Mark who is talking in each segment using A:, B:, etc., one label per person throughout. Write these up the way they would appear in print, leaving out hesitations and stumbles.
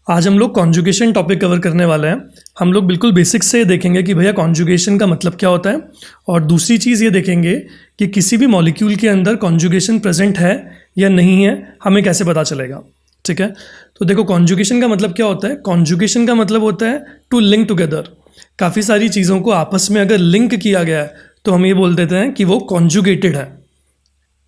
A: आज हम लोग कॉन्जुगेशन टॉपिक कवर करने वाले हैं। हम लोग बिल्कुल बेसिक से देखेंगे कि भैया कॉन्जुगेशन का मतलब क्या होता है, और दूसरी चीज़ ये देखेंगे कि किसी भी मॉलिक्यूल के अंदर कॉन्जुगेशन प्रेजेंट है या नहीं है, हमें कैसे पता चलेगा। ठीक है, तो देखो कॉन्जुगेशन का मतलब क्या होता है। कॉन्जुगेशन का मतलब होता है टू लिंक टुगेदर। काफ़ी सारी चीज़ों को आपस में अगर लिंक किया गया है तो हम ये बोल देते हैं कि वो कॉन्जुगेटेड है।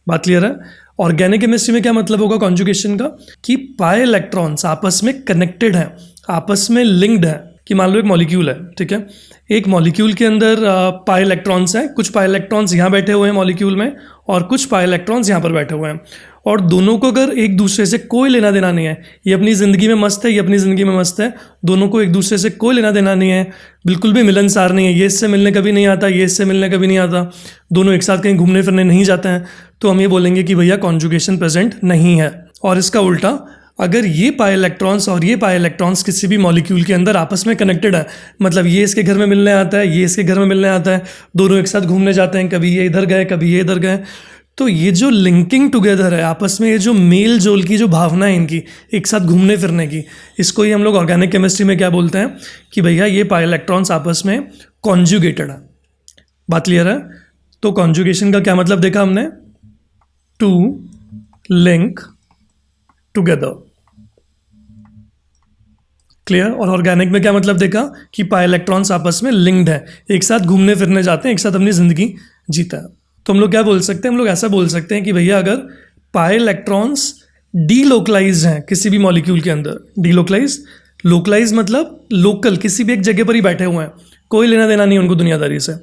A: बात क्लियर है। ऑर्गेनिक केमिस्ट्री में क्या मतलब होगा कॉन्जुगेशन का, कि पाई इलेक्ट्रॉन्स आपस में कनेक्टेड हैं, आपस में लिंक्ड है। कि मान लो एक मॉलिक्यूल है, ठीक है, एक मॉलिक्यूल के अंदर पाई इलेक्ट्रॉन्स हैं, कुछ पाई इलेक्ट्रॉन्स यहाँ बैठे हुए हैं मॉलिक्यूल में और कुछ पाई इलेक्ट्रॉन्स यहाँ पर बैठे हुए हैं, और दोनों को अगर एक दूसरे से कोई लेना देना नहीं है, ये अपनी ज़िंदगी में मस्त है, ये अपनी ज़िंदगी में मस्त है, दोनों को एक दूसरे से कोई लेना देना नहीं है, बिल्कुल भी मिलनसार नहीं है, ये इससे मिलने कभी नहीं आता, ये इससे मिलने कभी नहीं आता, दोनों एक साथ कहीं घूमने फिरने नहीं जाते हैं, तो हम ये बोलेंगे कि भैया कॉन्जुगेशन प्रेजेंट नहीं है। और इसका उल्टा, अगर ये पाई इलेक्ट्रॉन्स और ये पाई इलेक्ट्रॉन्स किसी भी मॉलिक्यूल के अंदर आपस में कनेक्टेड है, मतलब ये इसके घर में मिलने आता है, ये इसके घर में मिलने आता है, दोनों एक साथ घूमने जाते हैं, कभी ये इधर गए कभी ये इधर गए, तो ये जो लिंकिंग टुगेदर है आपस में, ये जो मेल जोल की जो भावना है इनकी एक साथ घूमने फिरने की, इसको ही हम लोग ऑर्गेनिक केमिस्ट्री में क्या बोलते हैं कि भैया ये पाई इलेक्ट्रॉन्स आपस में कॉन्जुगेटेड है। बात क्लियर है। तो कॉन्जुगेशन का क्या मतलब देखा हमने, टू लिंक टुगेदर। क्लियर। और ऑर्गेनिक में क्या मतलब देखा कि पाई इलेक्ट्रॉन्स आपस में लिंक्ड है, एक साथ घूमने फिरने जाते हैं, एक साथ अपनी ज़िंदगी जीता है। तो हम लोग क्या बोल सकते हैं, हम लोग ऐसा बोल सकते हैं कि भैया अगर पाई इलेक्ट्रॉन्स डीलोकलाइज्ड हैं किसी भी मॉलिक्यूल के अंदर, डीलोकलाइज, लोकलाइज मतलब लोकल, किसी भी एक जगह पर ही बैठे हुए हैं, कोई लेना देना नहीं उनको दुनियादारी से,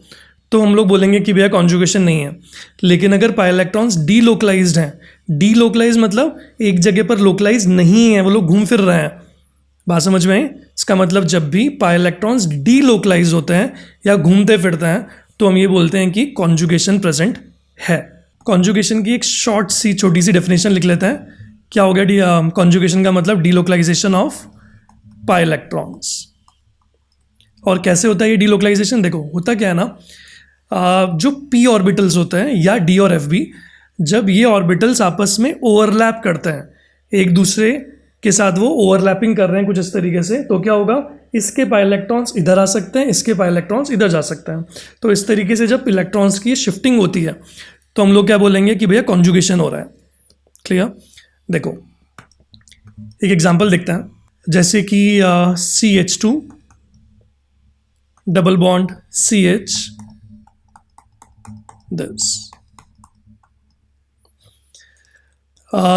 A: तो हम लोग बोलेंगे कि भैया कॉन्जुगेशन नहीं है। लेकिन अगर पाई इलेक्ट्रॉन्स डीलोकलाइज्ड हैं, डीलोकलाइज मतलब एक जगह पर लोकलाइज नहीं है, वो लोग घूम फिर रहे हैं। बात समझ में आई। इसका मतलब जब भी पाई इलेक्ट्रॉन्स डीलोकलाइज होते हैं या घूमते फिरते हैं तो हम ये बोलते हैं कि कॉन्जुगेशन प्रेजेंट है। कॉन्जुगेशन की एक शॉर्ट सी छोटी सी डेफिनेशन लिख लेते हैं। क्या हो गया कॉन्जुगेशन का मतलब, डीलोकलाइजेशन ऑफ पाई इलेक्ट्रॉन्स। और कैसे होता है ये डीलोकलाइजेशन, देखो होता क्या है ना, जो पी ऑर्बिटल्स होते हैं या डी और एफ बी, जब ये ऑर्बिटल्स आपस में ओवरलैप करते हैं, एक दूसरे के साथ वो ओवरलैपिंग कर रहे हैं कुछ इस तरीके से, तो क्या होगा, इसके पाई इलेक्ट्रॉन्स इधर आ सकते हैं, इसके पाई इलेक्ट्रॉन्स इधर जा सकते हैं। तो इस तरीके से जब इलेक्ट्रॉन्स की शिफ्टिंग होती है तो हम लोग क्या बोलेंगे कि भैया कॉन्जुगेशन हो रहा है। क्लियर। देखो एक एग्जांपल देखते हैं, जैसे कि CH2 double bond CH this.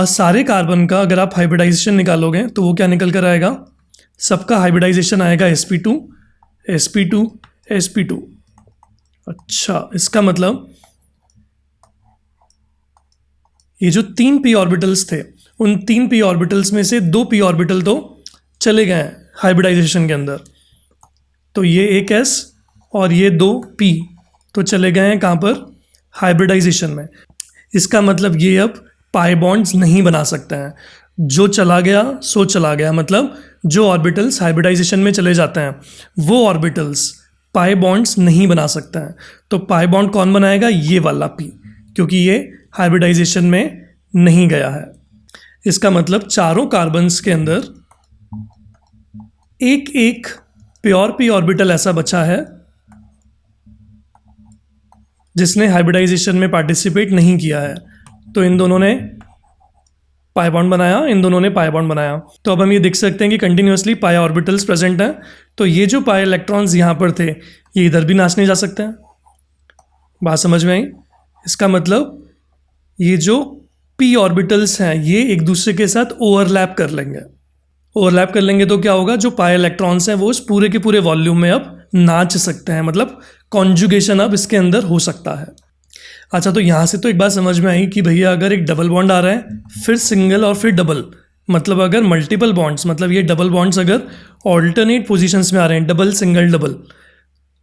A: सारे कार्बन का अगर आप हाइब्रिडाइजेशन निकालोगे तो वो क्या निकल कर आएगा, सबका हाइब्रिडाइजेशन आएगा sp2 sp2 sp2। अच्छा, इसका मतलब ये जो 3 p ऑर्बिटल्स थे, उन 3 p ऑर्बिटल्स में से 2 p ऑर्बिटल तो चले गए हैं हाइब्रिडाइजेशन के अंदर, तो ये एक s और ये 2 p तो चले गए हैं कहाँ पर, हाइब्रिडाइजेशन में। इसका मतलब ये अब पाई बॉन्ड्स नहीं बना सकते हैं। जो चला गया सो चला गया, मतलब जो ऑर्बिटल्स हाइब्रिडाइजेशन में चले जाते हैं वो ऑर्बिटल्स पाई बॉन्ड्स नहीं बना सकते हैं। तो पाई बॉन्ड कौन बनाएगा, ये वाला p, क्योंकि ये हाइब्रिडाइजेशन में नहीं गया है। इसका मतलब चारों कार्बन्स के अंदर एक एक प्योर p ऑर्बिटल ऐसा बचा है जिसने हाइब्रिडाइजेशन में पार्टिसिपेट नहीं किया है। तो इन दोनों ने पाई बॉन्ड बनाया, इन दोनों ने पाई बॉन्ड बनाया। तो अब हम ये देख सकते हैं कि कंटिन्यूसली पाई ऑर्बिटल्स प्रेजेंट हैं। तो ये जो पाई इलेक्ट्रॉन्स यहाँ पर थे ये इधर भी नाचने जा सकते हैं। बात समझ में आई। इसका मतलब ये जो पी ऑर्बिटल्स हैं ये एक दूसरे के साथ ओवरलैप कर लेंगे। ओवरलैप कर लेंगे तो क्या होगा, जो पाई इलेक्ट्रॉन्स हैं वो इस पूरे के पूरे वॉल्यूम में अब नाच सकते हैं, मतलब कॉन्जुगेशन अब इसके अंदर हो सकता है। अच्छा, तो यहाँ से तो एक बात समझ में आई कि भैया अगर एक डबल बॉन्ड आ रहा है, फिर सिंगल और फिर डबल, मतलब अगर मल्टीपल बॉन्ड्स, मतलब ये डबल बॉन्ड्स अगर ऑल्टरनेट पोजीशंस में आ रहे हैं, डबल सिंगल डबल,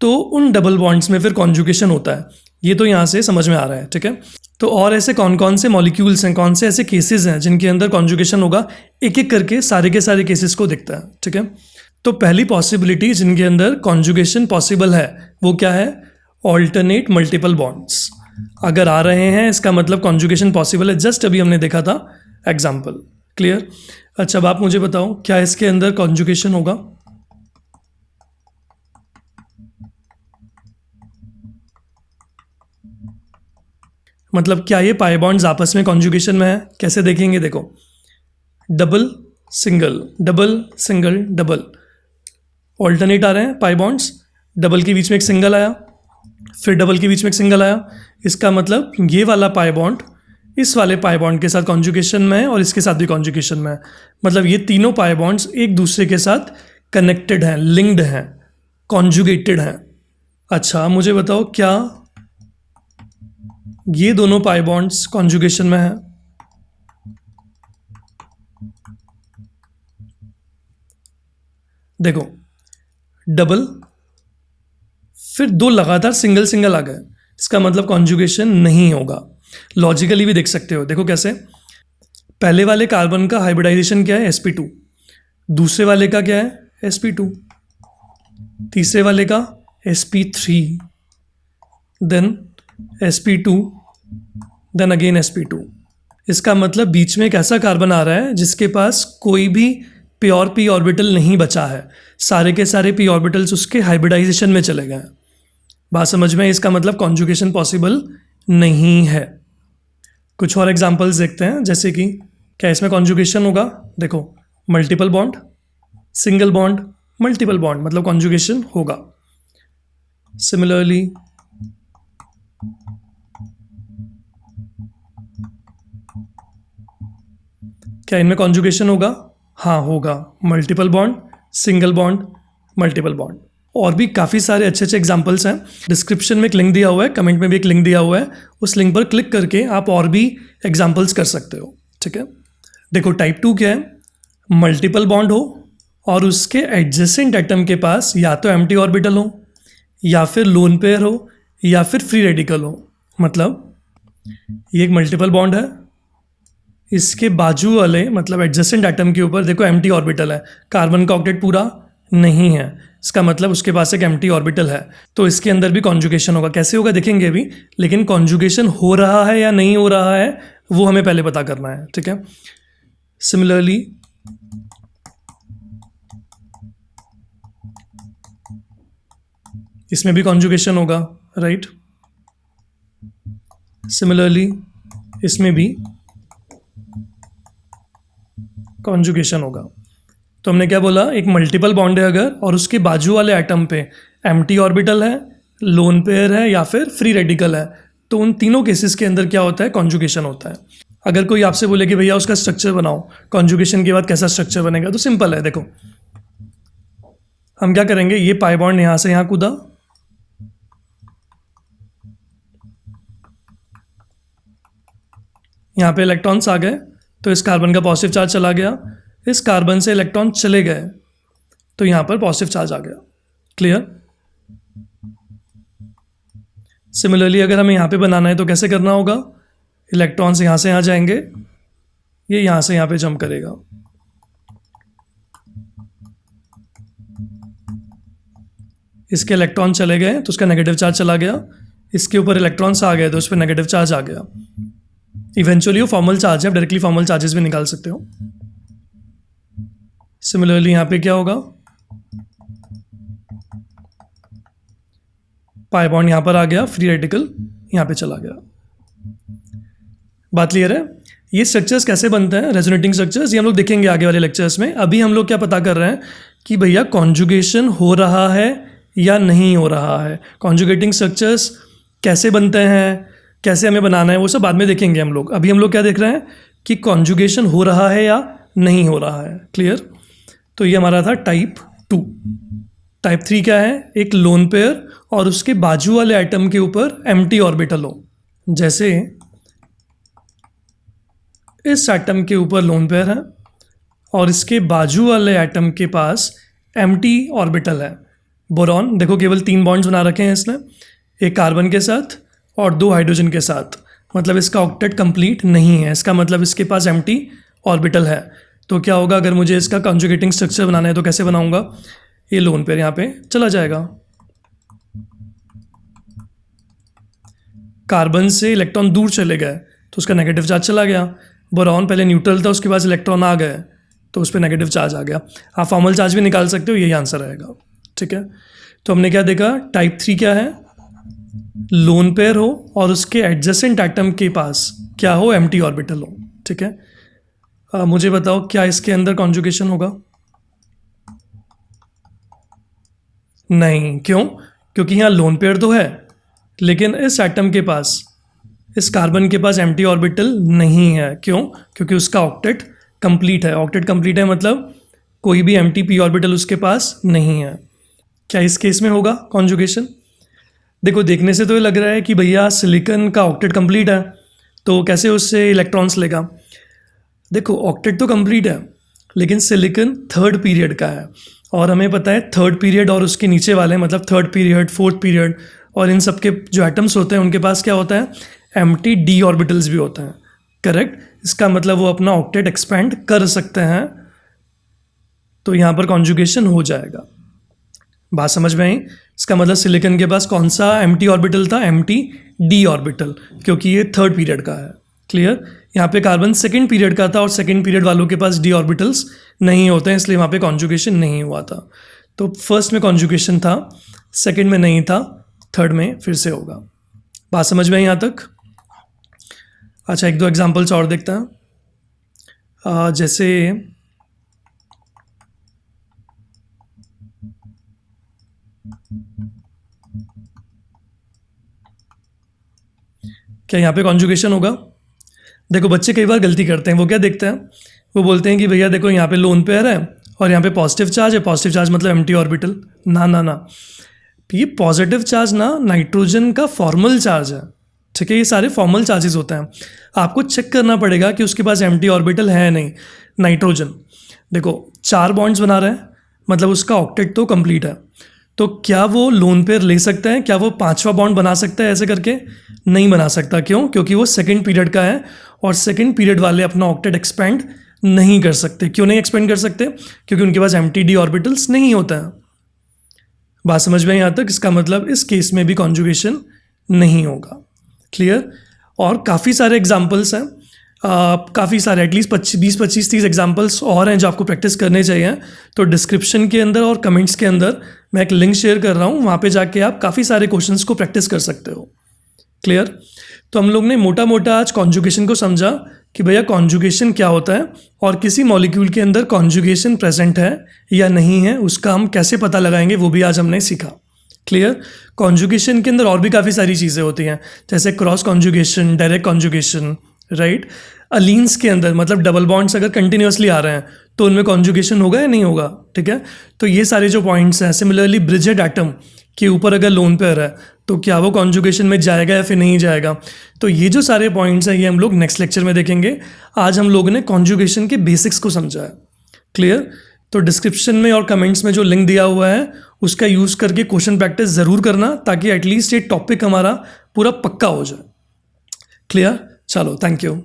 A: तो उन डबल बॉन्ड्स में फिर कॉन्जुगेशन होता है। ये तो यहाँ से समझ में आ रहा है। ठीक है, तो और ऐसे कौन कौन से मॉलिक्यूल्स हैं, कौन से ऐसे केसेस हैं जिनके अंदर कॉन्जुगेशन होगा, एक एक करके सारे के सारे केसेस को देखता है। ठीक है, तो पहली पॉसिबिलिटी जिनके अंदर कॉन्जुगेशन पॉसिबल है वो क्या है, ऑल्टरनेट मल्टीपल बॉन्ड्स। अगर आ रहे हैं इसका मतलब कॉन्जुगेशन पॉसिबल है। जस्ट अभी हमने देखा था एग्जाम्पल। क्लियर। अच्छा, अब आप मुझे बताओ क्या इसके अंदर कॉन्जुगेशन होगा? मतलब क्या ये पाई बॉन्ड्स आपस में कॉन्जुगेशन में है? कैसे देखेंगे? देखो, double single double single double alternate आ रहे हैं पाई बॉन्ड्स। डबल के बीच में एक सिंगल आया, फिर डबल के बीच में एक सिंगल आया। इसका मतलब ये वाला पाई बॉन्ड इस वाले पाई बॉन्ड के साथ कॉन्जुगेशन में है और इसके साथ भी कॉन्जुगेशन में है। मतलब ये तीनों पाई बॉन्ड्स एक दूसरे के साथ कनेक्टेड हैं, लिंक्ड हैं, कॉन्जुगेटेड हैं। अच्छा, मुझे बताओ क्या ये दोनों पाई बॉन्ड्स कॉन्जुगेशन में है? देखो, डबल फिर दो लगातार सिंगल सिंगल आ गए, इसका मतलब कॉन्जुगेशन नहीं होगा। लॉजिकली भी देख सकते हो, देखो कैसे। पहले वाले कार्बन का हाइब्रिडाइजेशन क्या है? sp2। दूसरे वाले का क्या है? sp2। तीसरे वाले का sp3, then sp2, then again sp2। इसका मतलब बीच में एक ऐसा कार्बन आ रहा है जिसके पास कोई भी प्योर p ऑर्बिटल नहीं बचा है। सारे के सारे p ऑर्बिटल्स उसके हाइब्रिडाइजेशन में चले गए। बात समझ में? इसका मतलब कॉन्जुगेशन पॉसिबल नहीं है। कुछ और एग्जांपल्स देखते हैं, जैसे कि क्या इसमें कॉन्जुगेशन होगा? देखो, multiple bond, single bond, multiple bond, मतलब कॉन्जुगेशन होगा। सिमिलरली क्या इनमें कॉन्जुगेशन होगा? हाँ, होगा। Multiple bond, single bond, multiple bond. और भी काफ़ी सारे अच्छे अच्छे एग्जांपल्स हैं। डिस्क्रिप्शन में एक लिंक दिया हुआ है, कमेंट में भी एक लिंक दिया हुआ है, उस लिंक पर क्लिक करके आप और भी एग्जांपल्स कर सकते हो। ठीक है, देखो टाइप 2 क्या है? मल्टीपल बॉन्ड हो और उसके एडजेसेंट एटम के पास या तो एम्प्टी ऑर्बिटल हो, या फिर लोन पेयर हो, या फिर फ्री रेडिकल हो। मतलब ये एक मल्टीपल बॉन्ड है, इसके बाजू वाले मतलब एडजेसेंट एटम के ऊपर देखो एम्प्टी ऑर्बिटल है, कार्बन का ऑक्टेट पूरा नहीं है, इसका मतलब उसके पास एक एम्प्टी ऑर्बिटल है। तो इसके अंदर भी कॉन्जुगेशन होगा। कैसे होगा देखेंगे अभी, लेकिन कॉन्जुगेशन हो रहा है या नहीं हो रहा है वो हमें पहले पता करना है। ठीक है, सिमिलरली इसमें भी कॉन्जुगेशन होगा, राइट। सिमिलरली इसमें भी कॉन्जुगेशन होगा। तो हमने क्या बोला, एक मल्टीपल बॉन्ड है अगर और उसके बाजू वाले एटम पे एम्प्टी ऑर्बिटल है, लोन पेयर है या फिर फ्री रेडिकल है, तो उन तीनों केसेस के अंदर क्या होता है? कॉन्जुगेशन होता है। अगर कोई आपसे बोले कि भैया उसका स्ट्रक्चर बनाओ, कॉन्जुगेशन के बाद कैसा स्ट्रक्चर बनेगा, तो सिंपल है। देखो हम क्या करेंगे, ये पाई बॉन्ड यहां से यहां कूदा, यहाँ पे इलेक्ट्रॉन्स आ गए तो इस कार्बन का पॉजिटिव चार्ज चला गया, इस कार्बन से इलेक्ट्रॉन चले गए तो यहाँ पर पॉजिटिव चार्ज आ गया। क्लियर? सिमिलरली अगर हमें यहाँ पे बनाना है तो कैसे करना होगा? इलेक्ट्रॉन्स यहाँ से यहाँ जाएंगे, ये यहाँ से यहाँ पे जंप करेगा। इसके इलेक्ट्रॉन चले गए तो उसका नेगेटिव चार्ज चला गया, इसके ऊपर इलेक्ट्रॉन्स आ गए तो उस पर नेगेटिव चार्ज आ गया। इवेंचुअली वो फॉर्मल चार्ज है, आप डायरेक्टली फॉर्मल चार्जेस भी निकाल सकते हो। सिमिलरली यहाँ पे क्या होगा, पाई बॉन्ड यहाँ पर आ गया, फ्री रेडिकल यहाँ पे चला गया। बात क्लियर है? ये स्ट्रक्चर्स कैसे बनते हैं, रेजोनेटिंग स्ट्रक्चर्स, ये हम लोग देखेंगे आगे वाले लेक्चर्स में। अभी हम लोग क्या पता कर रहे हैं कि भैया कॉन्जुगेशन हो रहा है या नहीं हो रहा है। कॉन्जुगेटिंग स्ट्रक्चर्स कैसे बनते हैं, कैसे हमें बनाना है, वो सब बाद में देखेंगे हम लोग। अभी हम लोग क्या देख रहे हैं कि कॉन्जुगेशन हो रहा है या नहीं हो रहा है। क्लियर? तो ये हमारा था टाइप 2। टाइप 3 क्या है? एक लोन पेयर और उसके बाजू वाले एटम के ऊपर एम्प्टी ऑर्बिटल हो। जैसे इस एटम के ऊपर लोन पेयर है और इसके बाजू वाले एटम के पास एम्प्टी ऑर्बिटल है। बोरॉन देखो केवल 3 बॉन्ड्स बना रखे हैं इसने, एक कार्बन के साथ और 2 हाइड्रोजन के साथ, मतलब इसका ऑक्टेट कंप्लीट नहीं है। इसका मतलब इसके पास एम्प्टी ऑर्बिटल है। तो क्या होगा, अगर मुझे इसका कॉन्जुगेटिंग स्ट्रक्चर बनाना है तो कैसे बनाऊंगा? ये लोन पेयर यहाँ पे चला जाएगा, कार्बन से इलेक्ट्रॉन दूर चले गए तो उसका नेगेटिव चार्ज चला गया। बोरॉन पहले न्यूट्रल था, उसके पास इलेक्ट्रॉन आ गए तो उस पर नेगेटिव चार्ज आ गया। आप फॉर्मल चार्ज भी निकाल सकते हो, यही आंसर आएगा। ठीक है, तो हमने क्या देखा, टाइप 3 क्या है, लोन पेयर हो और उसके एडजेसेंट एटम के पास क्या हो, एम्प्टी ऑर्बिटल हो। ठीक है, मुझे बताओ क्या इसके अंदर कॉन्जुगेशन होगा? नहीं, क्यों? क्योंकि यहाँ लोन पेयर तो है, लेकिन इस एटम के पास, इस कार्बन के पास एम्प्टी ऑर्बिटल नहीं है। क्यों? क्योंकि उसका ऑक्टेट कंप्लीट है। ऑक्टेट कंप्लीट है मतलब कोई भी एम्प्टी पी ऑर्बिटल उसके पास नहीं है। क्या इस केस में होगा कॉन्जुगेशन? देखो, देखने से तो ये लग रहा है कि भैया सिलिकॉन का ऑक्टेट कंप्लीट है, तो कैसे उससे इलेक्ट्रॉन्स लेगा? देखो, ऑक्टेट तो कंप्लीट है, लेकिन सिलिकॉन थर्ड पीरियड का है, और हमें पता है थर्ड पीरियड और उसके नीचे वाले, मतलब थर्ड पीरियड, फोर्थ पीरियड, और इन सब के जो एटम्स होते हैं उनके पास क्या होता है, एम्प्टी डी ऑर्बिटल्स भी होते हैं। करेक्ट, इसका मतलब वो अपना ऑक्टेट एक्सपेंड कर सकते हैं, तो यहाँ पर कॉन्जुगेशन हो जाएगा। बात समझ में आई? इसका मतलब सिलिकॉन के पास कौन सा एम्प्टी ऑर्बिटल था, एम्प्टी डी ऑर्बिटल, क्योंकि ये थर्ड पीरियड का है। क्लियर? यहाँ पे कार्बन सेकेंड पीरियड का था और सेकेंड पीरियड वालों के पास डी ऑर्बिटल्स नहीं होते हैं, इसलिए वहाँ पे कॉन्जुगेशन नहीं हुआ था। तो फर्स्ट में कॉन्जुगेशन था, सेकेंड में नहीं था, थर्ड में फिर से होगा। बात समझ में आई यहाँ तक? अच्छा, एक दो एग्जांपल्स और देखते हैं। जैसे क्या यहाँ पे कॉन्जुगेशन होगा? देखो, बच्चे कई बार गलती करते हैं। वो क्या देखते हैं, वो बोलते हैं कि भैया देखो यहाँ पे लोन पेयर है और यहाँ पे पॉजिटिव चार्ज है, पॉजिटिव चार्ज मतलब एम्प्टी ऑर्बिटल। ना ना ना, ये पॉजिटिव चार्ज ना नाइट्रोजन का फॉर्मल चार्ज है। ठीक है, ये सारे फॉर्मल चार्जेस होते हैं। आपको चेक करना पड़ेगा कि उसके पास एम्प्टी ऑर्बिटल है नहीं। नाइट्रोजन देखो 4 बॉन्ड्स बना रहा है, मतलब उसका ऑक्टेट तो कंप्लीट है, तो क्या वो लोन पेयर ले सकता है? क्या वो 5वां बॉन्ड बना सकता है ऐसे करके? नहीं बना सकता। क्यों? क्योंकि वो सेकेंड पीरियड का है और सेकेंड पीरियड वाले अपना ऑक्टेट एक्सपेंड नहीं कर सकते। क्यों नहीं एक्सपेंड कर सकते? क्योंकि उनके पास एम्प्टी डी ऑर्बिटल्स नहीं होता है। बात समझ में यहाँ तक? इसका मतलब इस केस में भी कॉन्जुगेशन नहीं होगा। क्लियर? और काफ़ी सारे एग्जाम्पल्स हैं, काफ़ी सारे, एटलीस्ट 20-25-30 एग्जाम्पल्स और हैं जो आपको प्रैक्टिस करने चाहिए। तो डिस्क्रिप्शन के अंदर और कमेंट्स के अंदर मैं एक लिंक शेयर कर रहा हूँ, वहाँ पे जाके आप काफ़ी सारे क्वेश्चंस को प्रैक्टिस कर सकते हो। क्लियर? तो हम लोग ने मोटा मोटा आज कॉन्जुगेशन को समझा कि भैया कॉन्जुगेशन क्या होता है और किसी मॉलिक्यूल के अंदर कॉन्जुगेशन प्रेजेंट है या नहीं है उसका हम कैसे पता लगाएंगे, वो भी आज हमने सीखा। क्लियर? कॉन्जुगेशन के अंदर और भी काफ़ी सारी चीज़ें होती हैं, जैसे cross conjugation, direct conjugation, right? अलीन्स के अंदर मतलब डबल बॉन्ड्स अगर कंटिन्यूसली आ रहे हैं तो उनमें कॉन्जुगेशन होगा या नहीं होगा? ठीक है, तो ये सारे जो पॉइंट्स हैं। सिमिलरली ब्रिजेड एटम के ऊपर अगर लोन पेयर है तो क्या वो कॉन्जुगेशन में जाएगा या फिर नहीं जाएगा? तो ये जो सारे पॉइंट्स हैं ये हम लोग नेक्स्ट लेक्चर में देखेंगे। आज हम लोगों ने कॉन्जुगेशन के बेसिक्स को समझा है। क्लियर? तो डिस्क्रिप्शन में और कमेंट्स में जो लिंक दिया हुआ है उसका यूज़ करके क्वेश्चन प्रैक्टिस ज़रूर करना, ताकि एटलीस्ट ये टॉपिक हमारा पूरा पक्का हो जाए। क्लियर? चलो, थैंक यू।